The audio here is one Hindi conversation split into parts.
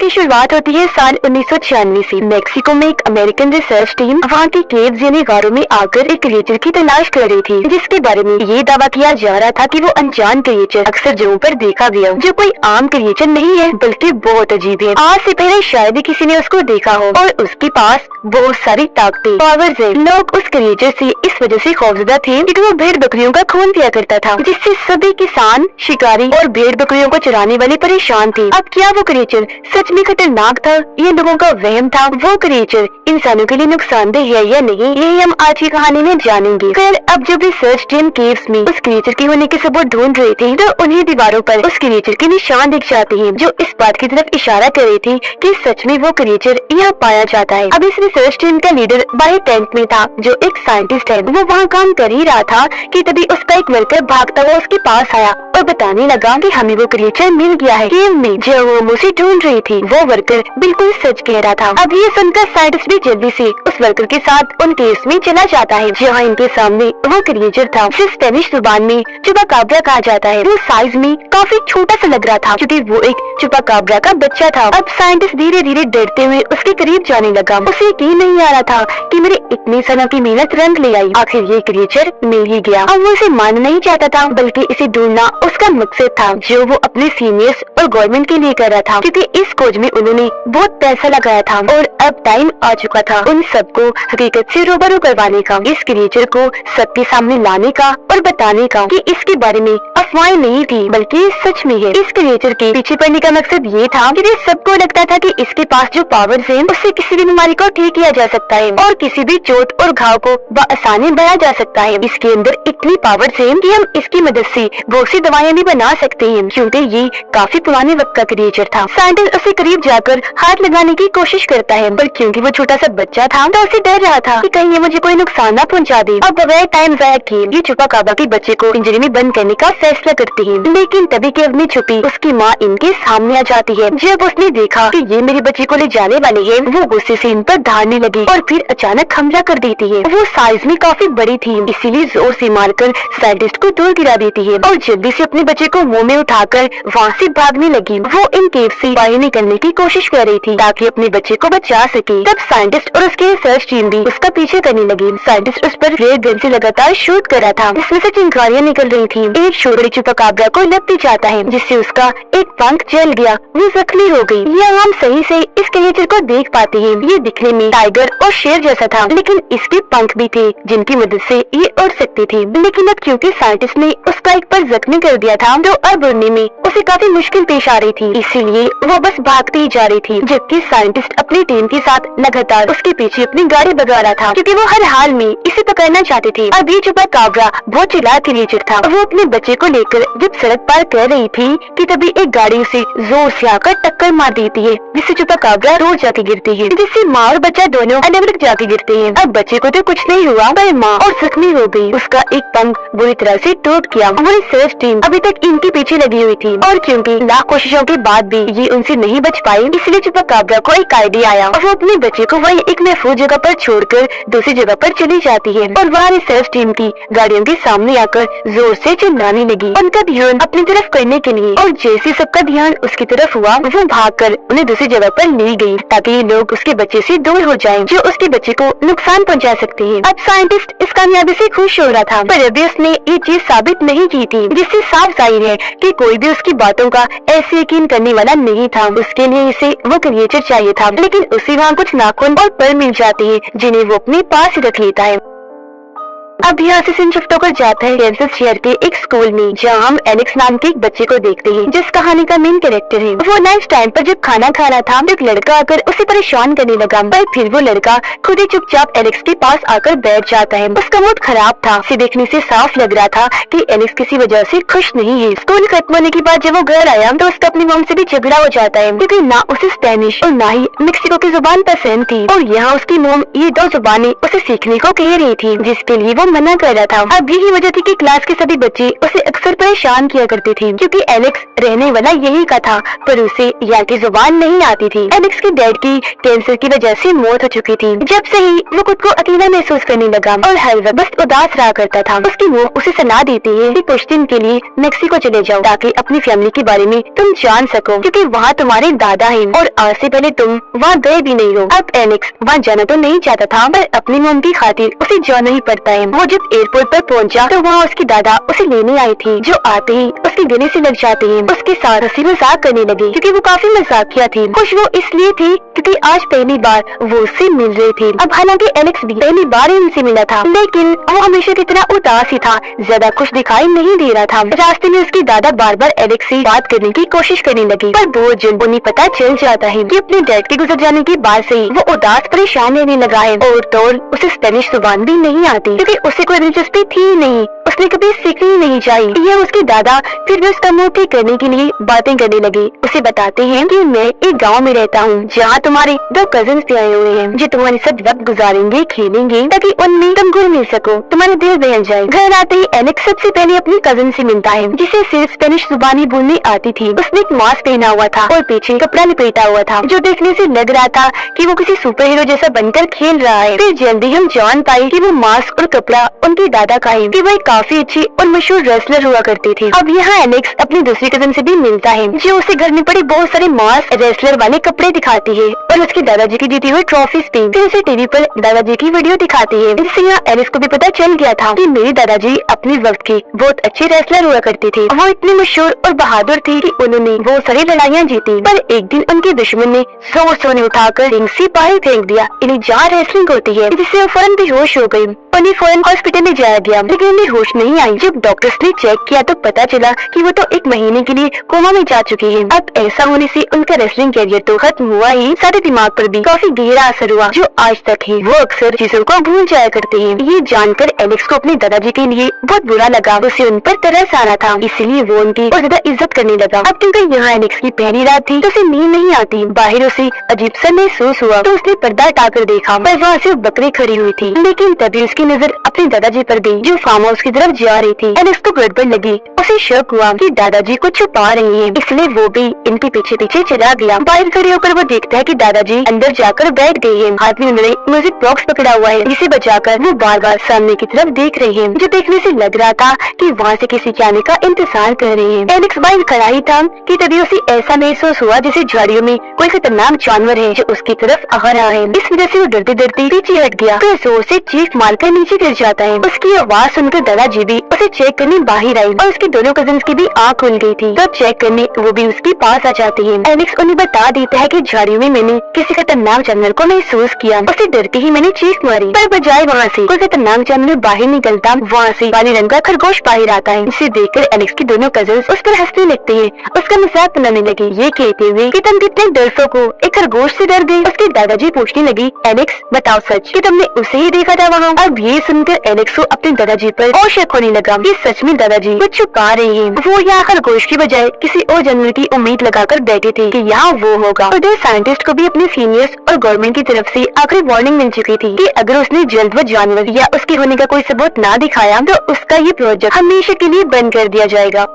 की शुरुआत होती है साल 1996 से। मेक्सिको में एक अमेरिकन रिसर्च टीम वहाँ की केव्स यानी गारों में आकर एक क्रिएचर की तलाश कर रही थी, जिसके बारे में ये दावा किया जा रहा था कि वो अनजान क्रिएचर अक्सर जगहों पर देखा गया, जो कोई आम क्रिएचर नहीं है बल्कि बहुत अजीब है। आज से पहले शायद ही किसी ने उसको देखा हो और उसके पास बहुत सारी ताकतें, पावर्स है। लोग उस क्रिएचर से इस वजह से खौफजदा थे क्योंकि वो भेड़ बकरियों का खून पिया करता था, जिससे सभी किसान, शिकारी और भेड़ बकरियों को चराने वाले परेशान थे। अब क्या वो क्रिएचर सच में खतरनाक था, ये लोगों का वहम था? वो क्रिएचर इंसानों के लिए नुकसानदेह है या नहीं, ये हम आज की कहानी में जानेंगे। खैर, अब जब रिसर्च टीम केव्स में उस क्रिएचर के होने के सबूत ढूंढ रहे थे तो उन्हें दीवारों पर उस क्रिएचर के निशान दिख जाते हैं, जो इस बात की तरफ इशारा कर रहे थे कि सच में वो क्रिएचर यहाँ पाया जाता है। अब इस रिसर्च टीम का लीडर बाहर टेंट में था, जो एक साइंटिस्ट है। वो वहाँ काम कर ही रहा था कि तभी उसका एक वर्कर भागता हुआ उसके पास आया और बताने लगा कि हमें वो क्रिएचर मिल गया है केव में, जो वो मुझे ढूंढ रही थी। वो वर्कर बिल्कुल सच कह रहा था। अब ये सुनकर साइंटिस्ट भी जल्दी से उस वर्कर के साथ उन केव्स में चला जाता है, जहाँ इनके सामने वो क्रिएचर था, जिसे स्पेनिश जुबान में चुपाकाब्रा कहा जाता है। वो साइज में काफी छोटा सा लग रहा था क्योंकि वो एक चुपाकाब्रा का बच्चा था। अब साइंटिस्ट धीरे धीरे डरते हुए उसके करीब जाने लगा। उसे यकीन नहीं आ रहा था कि मेरे इतने सालों की मेहनत रंग ले आई, आखिर ये क्रिएचर मिल ही गया। अब वो इसे मानना नहीं चाहता था, बल्कि इसे ढूंढना उसका मकसद था, जो वो अपने सीनियर्स और गवर्नमेंट के लिए कर रहा था, क्योंकि इस खोज में उन्होंने बहुत पैसा लगाया था और अब टाइम आ चुका था उन सबको हकीकत से रूबरू करवाने का, इस क्रिएचर को सबके सामने लाने का और बताने का कि इसके बारे में अफवाहें नहीं थी बल्कि सच में है। इस क्रिएचर के पीछे पड़ने का मकसद ये था कि सबको लगता था कि इसके पास जो पावर्स हैं उससे किसी भी बीमारी को ठीक किया जा सकता है और किसी भी चोट और घाव को बआसानी बनाया जा सकता है। इसके अंदर इतनी पावर्स हैं कि हम इसकी मदद से बहुत सी दवाइयाँ भी बना सकते हैं, क्योंकि ये काफी पुराने वक्त का क्रिएचर था। साइंटिस्ट उसे करीब जाकर हाथ लगाने की कोशिश करता है, पर क्योंकि वो छोटा सा बच्चा था तो उसे डर रहा था कि कहीं ये मुझे कोई नुकसान न पहुंचा दे। अब बगैर टाइम जाया किए ये चुपाकाब्रा के बच्चे को पिंजरे में बंद करने का फैसला करती है, लेकिन तभी केव में छुपी उसकी माँ इनके सामने आ जाती है। जब उसने देखा कि ये मेरे बच्चे को ले जाने वाले हैं, वो गुस्से से इन पर धारने लगी और फिर अचानक हमला कर देती है। वो साइज में काफी बड़ी थी, इसीलिए जोर से मारकर साइंटिस्ट को दूर गिरा देती है और जल्दी से अपने बच्चे को मुंह में उठाकर वहाँ से भागने लगी। वो इन केव से बाहर निकलने की कोशिश कर रही थी ताकि अपने बच्चे को बचा सके। तब साइंटिस्ट और उसकी रिसर्च टीम भी उसका पीछे करने लगी। साइंटिस्ट उस पर रेड गन से लगातार शूट कर रहा था, जिसमें से चिंगारियां निकल रही थी। एक छोटे चुपाकाब्रा को लगती जाता है, जिससे उसका एक पंख जल गया, वो जख्मी हो गई। यह हम सही से इस क्रिएचर को देख पाते हैं। ये दिखने में टाइगर और शेर जैसा था, लेकिन इसके पंख भी थे जिनकी मदद से ये उड़ सकती थी। लेकिन अब क्योंकि साइंटिस्ट ने उसका एक पर जख्मी कर दिया था, तो अब उड़ने में उसे काफी मुश्किल पेश आ रही थी, इसीलिए वो बस भागती ही जा रही थी, जबकि साइंटिस्ट अपनी टीम के साथ लगातार उसके पीछे अपनी गाड़ी भगा रहा था, क्योंकि वो हर हाल में इसे पकड़ना चाहते थे। अब ये चुपाकाब्रा बहुत चिल्लाती क्रिएचर था। वो अपने बच्चे को लेकर जब सड़क पार कर रही थी कि तभी एक गाड़ी उसे जोर से आकर टक्कर मार देती है, जिससे चुपाकाब्रा दूर जाके गिरती है, जिससे माँ और बच्चा दोनों अलग अलग जाके गिरते हैं। अब बच्चे को तो कुछ नहीं हुआ, पर माँ और जख्मी हो गई। उसका एक पंख बुरी तरह से टूट गया। वो रिसर्च टीम अभी तक इनके पीछे लगी हुई थी और क्योंकि लाख कोशिशों के बाद भी ये उनसे नहीं बच पाई, इसलिए चुपाकाब्रा को एक आइडिया आया और वो अपने बच्चे को वही एक महफूज जगह पर छोड़कर दूसरी जगह पर चली जाती है और वहाँ रिसर्च टीम की गाड़ियों के सामने आकर जोर से चिल्लाने लगी उनका ध्यान अपनी तरफ करने के लिए। और जैसे सबका ध्यान उसकी तरफ हुआ, वो भागकर उन्हें दूसरी जगह पर ले गई ताकि ये लोग उसके बच्चे से दूर हो जाएं, जो उसके बच्चे को नुकसान पहुंचा सकते हैं। अब साइंटिस्ट इस कामयाबी से खुश हो रहा था, पर अभी उसने ये चीज साबित नहीं की थी, जिससे साफ जाहिर है कि कोई भी उसकी बातों का ऐसे यकीन करने वाला नहीं था। उसके लिए इसे वो क्रिएचर चाहिए था, लेकिन उसे वहाँ कुछ नाखून और पर मिल जाते हैं जिन्हें वो अपने पास रख लेता है। अब यहाँ से सीन शिफ्ट होकर जाता है कैंसस शहर के एक स्कूल में, जहाँ हम एलेक्स नाम के एक बच्चे को देखते हैं, जिस कहानी का मेन कैरेक्टर है। वो लंच टाइम पर जब खाना खा रहा था, एक लड़का आकर उसे परेशान करने लगा, पर फिर वो लड़का खुद ही चुपचाप एलेक्स के पास आकर बैठ जाता है। उसका मूड खराब था, उसे देखने से साफ लग रहा था कि एलेक्स किसी वजह से खुश नहीं है। स्कूल खत्म होने के बाद जब वो घर आया तो उसका अपनी मॉम से भी झगड़ा हो जाता है, क्योंकि ना उसे स्पेनिश और ना ही मेक्सिको की जुबान पसंद थी और यहाँ उसकी मॉम ये दो जुबानें उसे सीखने को कह रही थी, जिसके लिए वो मना कर रहा था। अब यही वजह थी कि क्लास के सभी बच्चे उसे अक्सर परेशान किया करते थे, क्योंकि एलेक्स रहने वाला यही का था, पर उसे यहाँ की जुबान नहीं आती थी। एलेक्स के डैड की कैंसर की वजह से मौत हो चुकी थी। जब से ही वो खुद को अकेला महसूस करने लगा और हर वक्त बस उदास रहा करता था। उसकी वो उसे सलाह देती है कि कुछ दिन के लिए मेक्सिको चले जाओ, ताकि अपनी फैमिली के बारे में तुम जान सको, क्योंकि वहाँ तुम्हारे दादा हैं और आज से पहले तुम वहाँ गए भी नहीं हो। अब एलेक्स वहाँ जाना तो नहीं चाहता था, पर अपनी मॉम की खातिर उसे जाना ही पड़ता है। वो जब एयरपोर्ट पर पहुंचा तो वहाँ उसकी दादा उसे लेने आई थी, जो आते ही उसके गले से लग जाते हैं। उसके साथ हंसी मजाक करने लगी, क्योंकि वो काफी मजाकिया थी। खुश वो इसलिए थी क्योंकि आज पहली बार वो उससे मिल रही थी। अब हालांकि एलेक्स भी पहली बार ही उनसे मिला था, लेकिन वो हमेशा की तरह उदास ही था, ज्यादा खुश दिखाई नहीं दे रहा था। रास्ते में उसकी दादा बार बार एलेक्स से बात करने की कोशिश करने लगी, पर बहुत जल्द उन्हें पता चल जाता है कि अपने डैड के गुजर जाने के बाद से ही वो उदास परेशान रहने लगा है। और तो उसे स्पेनिश जुबान भी नहीं आती, क्योंकि उसे कोई दिलचस्पी थी नहीं, उसने कभी सीखनी नहीं चाहिए। यह उसके दादा फिर भी उसका मुंह ठीक करने के लिए बातें करने लगे। उसे बताते हैं कि मैं एक गांव में रहता हूँ, जहाँ तुम्हारे 2 कजिन्स भी आए हुए हैं, जो तुम्हारे साथ वक्त गुजारेंगे, खेलेंगे, ताकि उनमें तुम घुल मिल सको, तुम्हारे दिल बहल जाए। घर आते ही एलेक्स सबसे पहले अपनी कजिन से मिलता है, जिसे सिर्फ स्पेनिश जुबानी बोलनी आती थी। उसने एक मास्क पहना हुआ था और पीछे कपड़ा लपेटा हुआ था, जो देखने से लग रहा था कि वो किसी सुपर हीरो जैसा बनकर खेल रहा है। फिर जल्दी हम जान पाए कि वो मास्क और कपड़ा उनके दादा का है, कि वह काफी अच्छी और मशहूर रेसलर हुआ करती थी। अब यहाँ एलेक्स अपनी दूसरी कजिन से भी मिलता है, जो उसे घर में पड़े बहुत सारे मास्क, रेसलर वाले कपड़े दिखाती है और उसके दादाजी की जीती हुई ट्रॉफीज भी। फिर उसे टीवी पर दादाजी की वीडियो दिखाती है, जिससे यहाँ एलेक्स को भी पता चल गया था कि मेरे दादाजी अपने वक्त के बहुत अच्छे रेसलर हुआ करते थे। वो इतने मशहूर और बहादुर थे कि उन्होंने बहुत सारी लड़ाइयाँ जीती, पर एक दिन उनके दुश्मन ने जोर से उठाकर रिंग से बाहर फेंक दिया। इन्हें जहाँ रेसलिंग होती है, जिससे वो फौरन बेहोश हो गयी। उन्हें फौरन हॉस्पिटल में जाया गया, लेकिन उन्हें होश नहीं आई। जब डॉक्टर्स ने चेक किया तो पता चला कि वो तो 1 महीने के लिए कोमा में जा चुकी है। अब ऐसा होने से उनका रेसलिंग कैरियर तो खत्म हुआ ही, साथ ही दिमाग पर भी काफी गहरा असर हुआ, जो आज तक है वो अक्सर चीजों को भूल जाया करते हैं। ये जानकर एलेक्स को अपने दादाजी के लिए बहुत बुरा लगा। उसे उन पर तरस आ रहा था, इसलिए वो उनकी और ज्यादा इज्जत करने लगा। अब क्योंकि यहाँ एलेक्स की पहली रात थी, तो उसे नींद नहीं आती। बाहर उसे अजीब सा महसूस हुआ, तो उसने पर्दा हटाकर देखा, पर वहाँ सिर्फ बकरी खड़ी हुई थी। लेकिन तभी उसकी नजर अपने दादाजी पर गई, जो फार्म हाउस की तरफ जा रही थी। एलेक्स को गड़बड़ लगी, उसे शक हुआ कि दादाजी को छुपा रही हैं, इसलिए वो भी इनके पीछे पीछे चला गया। बाहर खड़े होकर वो देखता है कि दादाजी अंदर जाकर बैठ गए हैं। हाथ में उन्होंने म्यूजिक बॉक्स पकड़ा हुआ है, जिसे बजाकर वो बार बार सामने की तरफ देख रही है, जो देखने से लग रहा था कि वहाँ से किसी के आने का इंतजार कर रहे हैं। एलेक्स बाहर खड़ा ही था कि तभी उसे ऐसा महसूस हुआ जैसे झाड़ियों में कोई खतरनाक जानवर है, जो उसकी तरफ आ रहा है। इस वजह से वो डरते डरते पीछे हट गया, फिर जोर से चीख मारकर नीचे गिर जाता है। उसकी आवाज सुनकर दादाजी भी उसे चेक करने बाहर आई और उसके दोनों कजिन्स की भी आँख खुल गई थी। तब चेक करने वो भी उसके पास आ जाती है। एलेक्स उन्हें बता देता है कि झाड़ियों में मैंने किसी खतरनाक जानवर को महसूस किया, उसे डर के ही मैंने चीख मारी, पर बजाय वहाँ से कोई खतरनाक जानवर बाहर निकलता, वहाँ से काले रंग का खरगोश बाहर आता है। इसे देखकर एलेक्स के दोनों कजिन्स उस पर हंसने लगते हैं, उसका मजाक बनाने लगे, ये कहते हुए कि तुम कितने डरपोक हो, एक खरगोश से डर गए। उसके दादाजी पूछने लगी, एलेक्स बताओ सच कि तुमने उसे ही देखा था वहाँ? अब ये सुनकर एलेक्स को अपने दादाजी पर और शक होने लगा कि सच में दादाजी कुछ छुपा रहे हैं। वो यहाँ खरगोश की बजाय किसी और जानवर की उम्मीद लगाकर बैठे थे कि यहाँ वो होगा। उधर साइंटिस्ट को भी अपने सीनियर्स और गवर्नमेंट की तरफ से आखिरी वार्निंग मिल चुकी थी कि अगर उसने जल्द वो जानवर या उसके होने का कोई सबूत ना दिखाया तो उसका ये प्रोजेक्ट हमेशा के लिए बंद कर दिया जाएगा।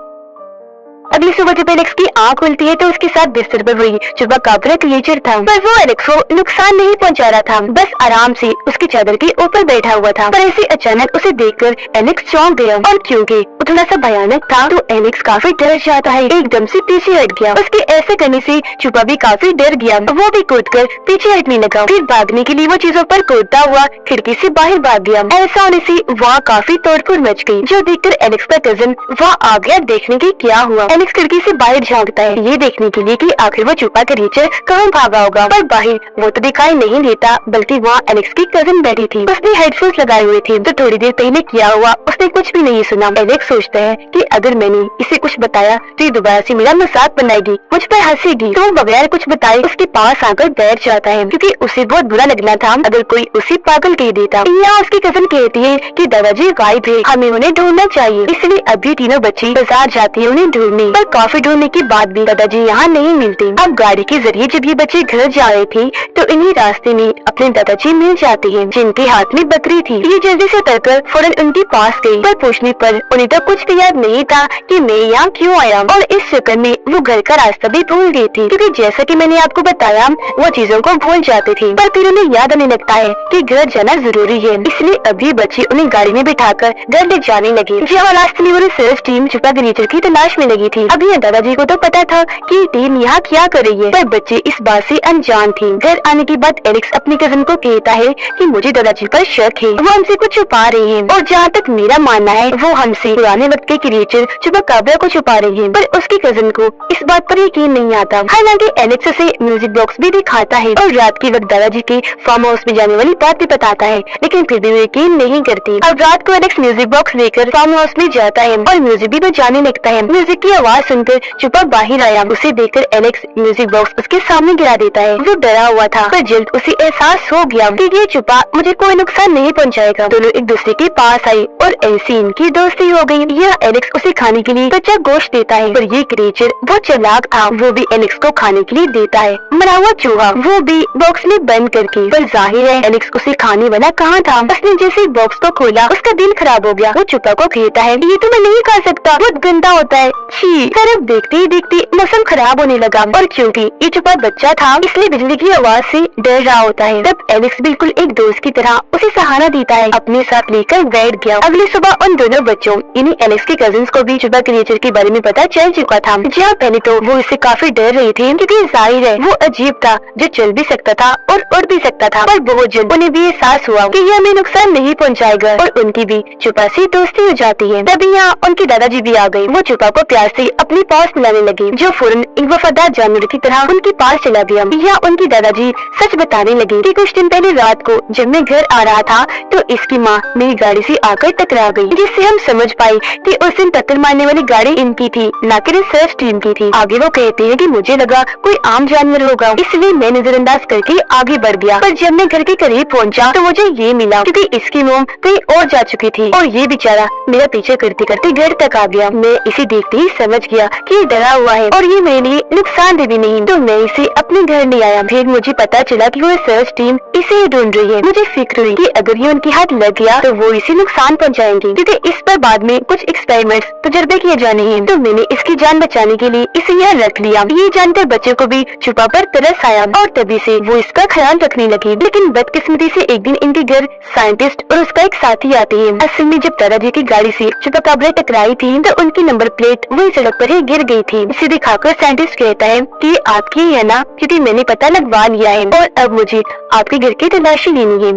अगली सुबह जब एलेक्स की आँख खुलती है तो उसके साथ बिस्तर पर वही चुपाकाब्रा क्रिएचर था, पर वो एलेक्स को नुकसान नहीं पहुंचा रहा था, बस आराम से उसकी चादर के ऊपर बैठा हुआ था। पर ऐसे अचानक उसे देखकर एलेक्स चौंक गया, और क्योंकि वो थोड़ा सा भयानक था तो एलेक्स काफी डर जाता है, एकदम से पीछे हट गया। उसके ऐसे करने से चुपा भी काफी डर गया, वो भी कूदकर पीछे हटने लगा। फिर भागने के लिए वो चीजों पर कूदता हुआ खिड़की से बाहर भाग गया। ऐसा होने से वहाँ काफी तोड़फोड़ मच गई, जो देखकर एलेक्स का कजिन वहाँ आ गया देखने की क्या हुआ। एलेक्स खिड़की से बाहर झांकता है, ये देखने के लिए कि आखिर वो छुपा क्रिएचर कहाँ भागा होगा, पर बाहर वो तो दिखाई नहीं देता, बल्कि वहाँ एलेक्स की कजिन बैठी थी। उसने हेडफोन्स लगाए हुए थे, तो थोड़ी देर पहले किया हुआ उसने कुछ भी नहीं सुना। एलेक्स सोचता है कि अगर मैंने इसे कुछ बताया तो ये दोबारा से मेरा मजाक बनाएगी, मुझ पर हंसेगी, तो वो बगैर कुछ बताए उसके पास आकर बैठ जाता है, क्योंकि उसे बहुत बुरा लगना था अगर कोई उसे पागल कह देता। यहाँ उसकी कजिन कहती है कि दादाजी गायब है, हमें उन्हें ढूंढना चाहिए, इसलिए अभी तीनों बच्चे बाजार जाती है उन्हें ढूंढने। थी, पर काफी ढूंढने के बाद भी दादाजी यहाँ नहीं मिलते। अब गाड़ी के जरिए जब ये बच्चे घर जा रहे थे तो इन्हीं रास्ते में अपने दादाजी मिल जाते हैं, जिनके हाथ में बकरी थी। ये जल्दी से उतरकर फौरन उनके पास गई, पर पूछने पर उन्हें तो कुछ भी याद नहीं था कि मैं यहाँ क्यों आया, और इस चक्कर में वो घर का रास्ता भी भूल गई थी, क्योंकि जैसा कि मैंने आपको बताया वो चीजों को भूल जाते थे। पर फिर उन्हें याद आने लगता है कि घर जाना जरूरी है, इसलिए अभी बच्चे उन्हें गाड़ी में बिठाकर घर ले जाने लगे, जहाँ रास्ते में वो रिसर्च टीम छुपा क्रिएचर की तलाश में लगी थी। अभी दादाजी को तो पता था कि टीम यहाँ क्या कर रही है, पर बच्चे इस बात से अनजान थे। घर आने के बाद एलेक्स अपने कजन को कहता है कि मुझे दादाजी पर शक है, वो हमसे कुछ छुपा रहे हैं, और जहाँ तक मेरा मानना है वो हमसे पुराने वक्त के क्रिएचर चुपाकाब्रा को छुपा रहे हैं। पर उसके कजन को इस बात पर यकीन नहीं आता। हालांकि एलेक्स उसे म्यूजिक बॉक्स भी दिखाता है और रात के वक्त दादाजी के फार्म हाउस में जाने वाली बात भी बताता है, लेकिन फिर भी वो यकीन नहीं करती। अब रात को एलेक्स म्यूजिक बॉक्स लेकर फार्म हाउस में जाता है और म्यूजिक भी बजाने लगता है। म्यूजिक की आवाज सुनकर चुपा बाहर आया, उसे देखकर एलेक्स म्यूजिक बॉक्स उसके सामने गिरा देता है। वो डरा हुआ था, पर जल्द उसे एहसास हो गया कि ये चुपा मुझे कोई नुकसान नहीं पहुंचाएगा। दोनों एक दूसरे के पास आए और ऐसी इनकी दोस्ती हो गई। यह एलेक्स उसे खाने के लिए कच्चा गोश्त देता है, पर ये क्रिएचर बहुत चालाक था, वो भी एलेक्स को खाने के लिए देता है मरा हुआ चूहा, वो भी बॉक्स में बंद करके। पर जाहिर है एलेक्स उसे खाने वाला कहाँ था। उसने जैसे बॉक्स को खोला उसका दिल खराब हो गया। वो चुपा को कहता है ये तो मैं नहीं खा सकता, बहुत गंदा होता है, छी। तरफ देखते ही देखते मौसम खराब होने लगा, और क्योंकि ये चुपा बच्चा था इसलिए बिजली की आवाज से डर रहा होता है। तब एलेक्स बिल्कुल एक दोस्त की तरह उसे सहारा देता है, अपने साथ लेकर बैठ गया। अगली सुबह उन दोनों बच्चों यानी एलेक्स के कजिन्स को भी चुपा क्रिएचर के बारे में पता चल चुका था। जहाँ पहले तो वो इससे काफी डर रही थी, क्योंकि जाहिर है वो अजीब था जो चल भी सकता था और उड़ भी सकता था। पर बहुत जल्द उन्हें भी एहसास हुआ कि ये हमें नुकसान नहीं पहुँचाएगा, और उनकी भी चुपा से दोस्ती हो जाती है। तभी यहाँ उनके दादाजी भी आ गए। वो चुपा को प्यार से अपने पास मिलाने लगे, जो फौरन एक वफादार जानवर की तरह उनके पास चला गया। यहाँ उनके दादाजी सच बताने लगे कि कुछ दिन पहले रात को जब मैं घर आ रहा था तो इसकी माँ मेरी गाड़ी से आकर टकरा गई, जिससे हम समझ पाए कि उस दिन टक्कर मारने वाली गाड़ी इनकी थी, न कि रिसर्च टीम की थी। आगे वो कहते हैं कि मुझे लगा कोई आम जानवर होगा, इसलिए मैं नजरअंदाज करके आगे बढ़ गया। पर जब मैं घर के करीब पहुंचा तो मुझे ये मिला क्योंकि इसकी मोम कहीं और जा चुकी थी, और ये बेचारा मेरा पीछे करते करते घर तक आ गया। मैं इसे देखते ही समझ गया कि ये डरा हुआ है और ये मेरे लिए नुकसानदेह भी नहीं, तो मैं इसे अपने घर ले आया। फिर मुझे पता चला कि वो रिसर्च टीम इसे ही ढूंढ रही है। मुझे फिक्र हुई कि अगर ये उनके हाथ लग गया तो वो इसे नुकसान पहुंचाएंगे, क्योंकि इस पर बाद में कुछ एक्सपेरिमेंट्स तजुर्बे किए जाने हैं। तो मैंने इसकी जान बचाने के लिए इसे यहाँ रख लिया। ये जानकर बच्चों को भी चुपा पर तरस आया और तभी से वो इसका ख्याल रखने लगी। लेकिन बदकिस्मती से एक दिन इनके घर साइंटिस्ट और उसका एक साथी आते हैं। असल में जब दादाजी की गाड़ी से चुपाकाब्रा टकराई थी तो उनकी नंबर प्लेट वही सड़क पर ही गिर गई थी। इसे दिखाकर साइंटिस्ट कहता है कि आपकी है ना, क्योंकि मैंने पता लगवा लिया है और अब मुझे आपके घर की तलाशी लेनी है।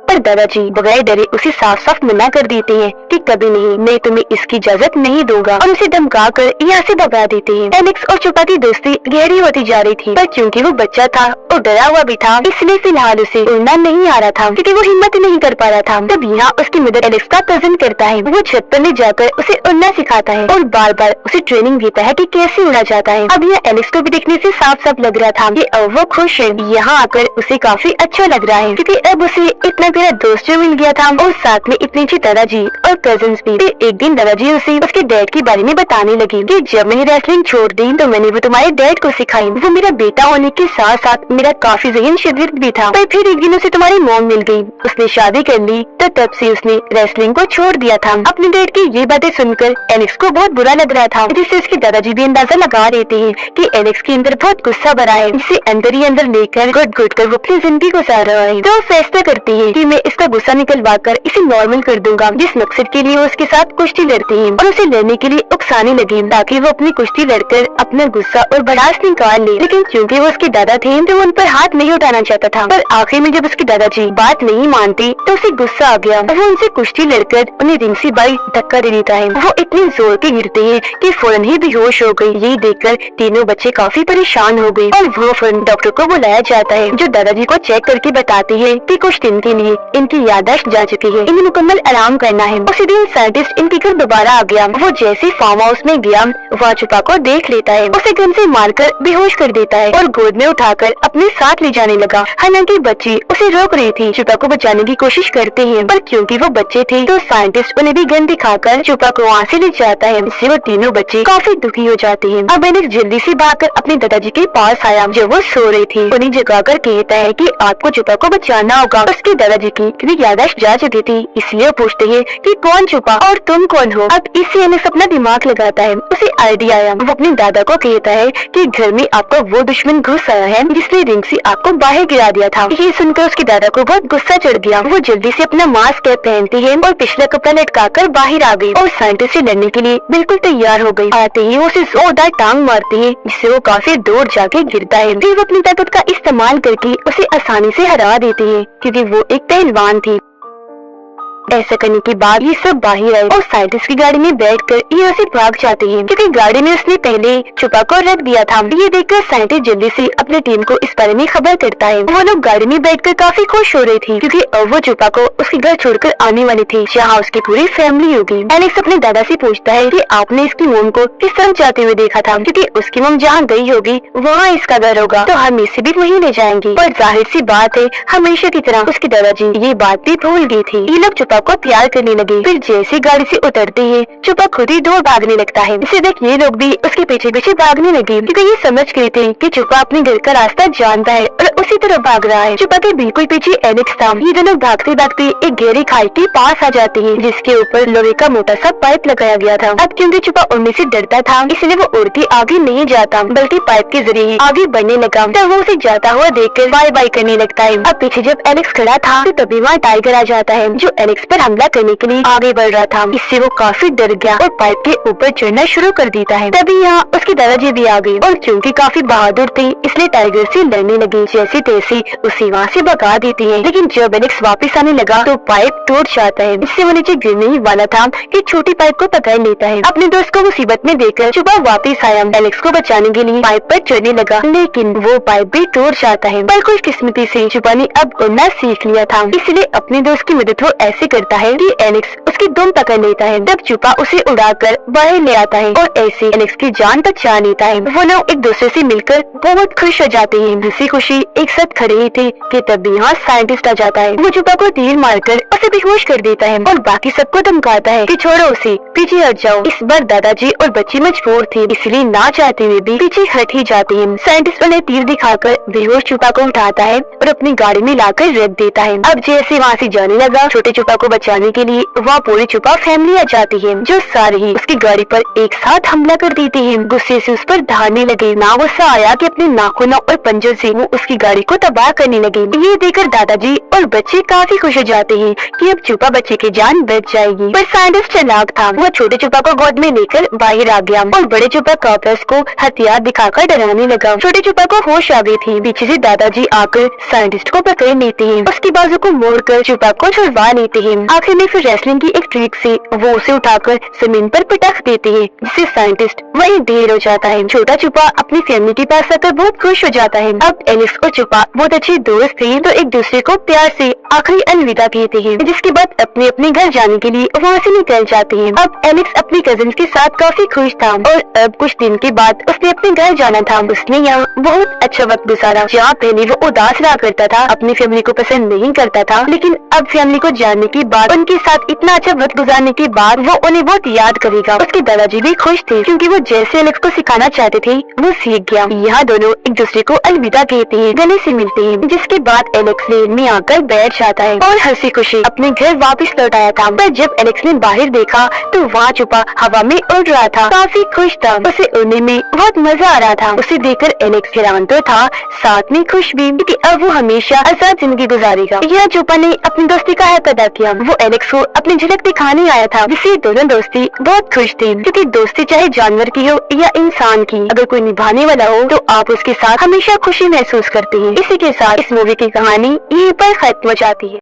पर दादाजी बगैर डरे उसे साफ साफ मना कर देते हैं कि कभी नहीं, मैं तुम्हें इसकी इजाजत नहीं दूंगा, और उसे धमका कर यहाँ से भगा देते हैं। एलेक्स और चुपा की दोस्ती गहरी होती जा रही थी, पर क्योंकि वो बच्चा था और डरा हुआ भी था, इसलिए फिलहाल उसे उड़ना नहीं आ रहा था, क्योंकि वो हिम्मत नहीं कर पा रहा था। तब यहाँ उसकी मदद एलेक्स का कजन करता है। वो छत पर ले जाकर उसे उड़ना सिखाता है और बार बार उसे ट्रेनिंग देता है कि कैसे उड़ा जाता है। अब यह एलेक्स को भी देखने से साफ साफ लग रहा था कि अब वो खुश है। यहाँ आकर उसे काफी अच्छा लग रहा है, क्योंकि अब उसे इतना मेरा दोस्त जो मिल गया था और साथ में इतने अच्छे दादाजी और कजिन्स भी। फिर एक दिन दादाजी उसे उसके डैड के बारे में बताने लगे कि जब मैंने रेसलिंग छोड़ दी तो मैंने वो तुम्हारे डैड को सिखाई। वो मेरा बेटा होने के साथ साथ मेरा काफी ज़हीन शिगिर्द भी था। पर फिर एक दिन उसे तुम्हारी मॉम मिल गई, उसने शादी कर ली, तो तब से उसने रेसलिंग को छोड़ दिया था। अपने डैड की ये बातें सुनकर एलेक्स को बहुत बुरा लग रहा था, जिससे उसके दादाजी भी अंदाजा लगा रहे थे कि एलेक्स के अंदर बहुत गुस्सा भरा है, जिसे अंदर ही अंदर लेकर घुट घुट कर वो अपनी जिंदगी गुजार रहा है। तो फैसला करती है कि मैं इसका गुस्सा निकलवा कर इसे नॉर्मल कर दूंगा, जिस मकसद के लिए वो उसके साथ कुश्ती लड़ती है, और उसे लड़ने के लिए उकसाने लगी ताकि वो अपनी कुश्ती लड़कर अपना गुस्सा और भड़ास निकाल ले। लेकिन क्योंकि वो उसके दादा थे तो वो उन पर हाथ नहीं उठाना चाहता था। पर आखिर में जब उसके दादाजी बात नहीं मानते तो उसे गुस्सा आ गया। वो उनसे कुश्ती लड़कर उन्हें रिंग से बाई धक्का दे देता है। वो इतने जोर के गिरते हैं कि फौरन ही बेहोश हो गई। यही देखकर तीनों बच्चे काफी परेशान हो गए और वो फौरन डॉक्टर को बुलाया जाता है, जो दादाजी को चेक करके बताते हैं कि कुछ दिन के लिए इनकी याददाश्त जा चुकी है, इन्हें मुकम्मल आराम करना है। उस उसी दिन साइंटिस्ट इनके घर दोबारा आ गया। वो जैसे फार्म हाउस में गया वहाँ छुपा को देख लेता है, उसे गन से मारकर बेहोश कर देता है और गोद में उठाकर अपने साथ ले जाने लगा। हालांकि बच्ची उसे रोक रही थी। छुपा को बचाने की कोशिश करते हैं, पर क्योंकि वो बच्चे थे तो साइंटिस्ट उन्हें भी गन दिखाकर छुपा को वहाँ से ले जाता है। इससे वो तीनों बच्चे काफी दुखी हो जाते हैं। अब एलेक्स जल्दी से भागकर अपने दादाजी के पास आया जो वो सो रही थी। उन्हें जगाकर कहता है कि आपको छुपा को बचाना होगा। उसके दादाजी की याददाश्त जा चुकी थी, इसलिए वो पूछते हैं कि कौन छुपा और तुम कौन हो। अब इससे एलेक्स अपना दिमाग लगाता है। उसे आइडिया आया। वो अपने दादा को कहता है कि घर में आपका वो दुश्मन घुस आया है जिसने रिंग से आपको बाहर गिरा दिया था। ये सुनकर उसके दादा को बहुत गुस्सा चढ़ गया। वो जल्दी से अपना मास्क कैप पहनती है और पिछला कपड़ा लटकाकर बाहर आ गई और साइंटिस्ट से लड़ने के लिए बिल्कुल तैयार हो गई। आते ही वो उसे जोरदार टांग मारती है जिससे वो काफी दूर जाके गिरता है। फिर वो अपनी ताकत का इस्तेमाल करके उसे आसानी से हरा देती है क्योंकि वो एक पहलवान थी। ऐसा करने के बाद ये सब बाहर आए और साइंटिस्ट की गाड़ी में बैठकर यहाँ से भाग जाते हैं क्योंकि गाड़ी में उसने पहले छुपा को रख दिया था। ये देखकर साइंटिस्ट जल्दी से अपनी टीम को इस बारे में खबर करता है। वो लोग गाड़ी में बैठकर काफी खुश हो रही थी क्योंकि अब वो छुपा को उसके घर छोड़कर आने वाली थी जहाँ उसकी पूरी फैमिली होगी। एलेक्स अपने दादा से पूछता है कि आपने इसकी मोम को किस तरह जाते हुए देखा था, क्योंकि उसकी मोम जहाँ गई होगी वहाँ इसका घर होगा, तो हम इसे भी वहीं ले जाएंगे। और जाहिर सी बात है हमेशा की तरह उसके दादाजी ये बात भी भूल गई थी। ये लोग छुपा को प्यार करने लगे। फिर जैसे गाड़ी से उतरते हैं छुपा खुद ही दौड़ भागने लगता है। इसे देख ये लोग भी उसके पीछे पीछे भागने लगे क्योंकि ये समझ गए थे कि छुपा अपने घर का रास्ता जानता है और उसी तरफ भाग रहा है। छुपा के बिल्कुल पीछे एलेक्स था। ये दोनों भागते भागते एक गहरी खाई के पास आ जाते हैं जिसके ऊपर लोहे का मोटा सा पाइप लगाया गया था। अब क्योंकि छुपा उड़ने से डरता था इसलिए वो उड़ के आगे नहीं जाता बल्कि पाइप के जरिए आगे बढ़ने लगा। तब वो उसे जाता हुआ देखकर बाय बाय करने लगता है। अब पीछे जब एलेक्स खड़ा था तो तभी वहाँ टाइगर आ जाता है जो एलेक्स पर हमला करने के लिए आगे बढ़ रहा था। इससे वो काफी डर गया और पाइप के ऊपर चढ़ना शुरू कर देता है। तभी यहाँ उसके दादाजी भी आ गए और क्योंकि काफी बहादुर थे इसलिए टाइगर से लड़ने लगे। जैसे तैसे उसे वहाँ से भगा देते हैं, लेकिन जब एलेक्स वापस आने लगा तो पाइप टूट जाता है। इससे वो नीचे गिरने ही वाला था कि छोटी पाइप को पकड़ लेता है। अपने दोस्त को मुसीबत में देखकर छुपा वापस आया। एलेक्स को बचाने के लिए पाइप पर चढ़ने लगा, लेकिन वो पाइप भी टूट जाता है। पर खुशकिस्मती से छुपा ने अब उड़ना सीख लिया था, इसलिए अपने दोस्त की मदद वो ऐसे करता है कि एलेक्स उसकी दुम पकड़ लेता है। तब छुपा उसे उड़ाकर बाहर ले आता है और ऐसे एलेक्स की जान बचा लेता है। वो लोग एक दूसरे से मिलकर बहुत खुश हो जाते हैं। हंसी खुशी एक साथ खड़े ही थे कि तभी यहाँ साइंटिस्ट आ जाता है। वो छुपा को तीर मारकर उसे बेहोश कर देता है और बाकी सबको धमकाता है कि छोड़ो उसे, पीछे हट जाओ। इस बार दादाजी और बच्ची मजबूर थे इसलिए ना चाहते हुए भी पीछे हट ही जाते हैं। साइंटिस्ट उन्हें तीर दिखाकर बेहोश छुपा को उठाता है और अपनी गाड़ी में लाकर रख देता है। अब जैसे वहाँ से जाने लगा छोटे छुपा को बचाने के लिए वहाँ पूरी छुपा फैमिली आ जाती है जो सारे ही उसकी गाड़ी पर एक साथ हमला कर देते हैं। गुस्से से उस पर धारने लगे। ना गुस्सा आया कि अपने नाखूनों और पंजों से वो उसकी गाड़ी को तबाह करने लगे। ये देखकर दादाजी और बच्चे काफी खुश हो जाते हैं कि अब छुपा बच्चे की जान बच जाएगी। पर साइंटिस्ट चालाक था। वो छोटे छुपा को गोद में लेकर बाहर आ गया और बड़े छुपा कॉपर्स को हथियार दिखाकर डराने लगा। छोटे छुपा को होश आ गई थी। पीछे से दादाजी आकर साइंटिस्ट को पकड़ लेते हैं, उसकी बाजू को मोड़कर छुपा को छुड़वा लेते हैं। आखिर में फिर रेसलिंग की एक ट्रिक से वो उसे उठाकर जमीन पर पटक देते हैं जिससे साइंटिस्ट वहीं ढेर हो जाता है। छोटा छुपा अपनी फैमिली के पास आकर बहुत खुश हो जाता है। अब एलेक्स और छुपा बहुत अच्छे दोस्त थे तो एक दूसरे को प्यार से आखिरी अलविदा कहते हैं, जिसके बाद अपने अपने घर जाने के लिए वहाँ से निकल जाते हैं। अब एलेक्स अपनी कजिन के साथ काफी खुश था और अब कुछ दिन के बाद उसने अपने घर जाना था। उसने यहाँ बहुत अच्छा वक्त गुजारा। जहाँ पहले वो उदास रहा करता था, अपनी फैमिली को पसंद नहीं करता था, लेकिन अब फैमिली को जानने के बाद, उनके साथ इतना अच्छा वक्त गुजारने के बाद वो उन्हें बहुत याद करेगा। उसके दादाजी भी खुश थे क्योंकि वो जैसे एलेक्स को सिखाना चाहते थे वो सीख गया। यहाँ दोनों एक दूसरे को अलविदा कहते हैं, गले से मिलते हैं, जिसके बाद एलेक्स लेन में आकर बैठ जाता है और हंसी खुशी अपने घर वापस लौट आया था। पर जब एलेक्स ने बाहर देखा तो वहाँ छुपा हवा में उड़ रहा था, काफी खुश था। उसे उड़ने में बहुत मजा आ रहा था। उसे देखकर एलेक्स हैरान तो था, साथ में खुश भी, क्योंकि अब वो हमेशा आजाद जिंदगी गुजारेगा। यह छुपा ने अपनी दोस्ती का हक अदा किया। वो एलेक्स को अपनी झलक दिखाने आया था, जिससे दोनों दोस्ती बहुत खुश थे, क्योंकि दोस्ती चाहे जानवर की हो या इंसान की, अगर कोई निभाने वाला हो तो आप उसके साथ हमेशा खुशी महसूस करते हैं। इसी के साथ इस मूवी की कहानी यहीं पर खत्म हो जाती है।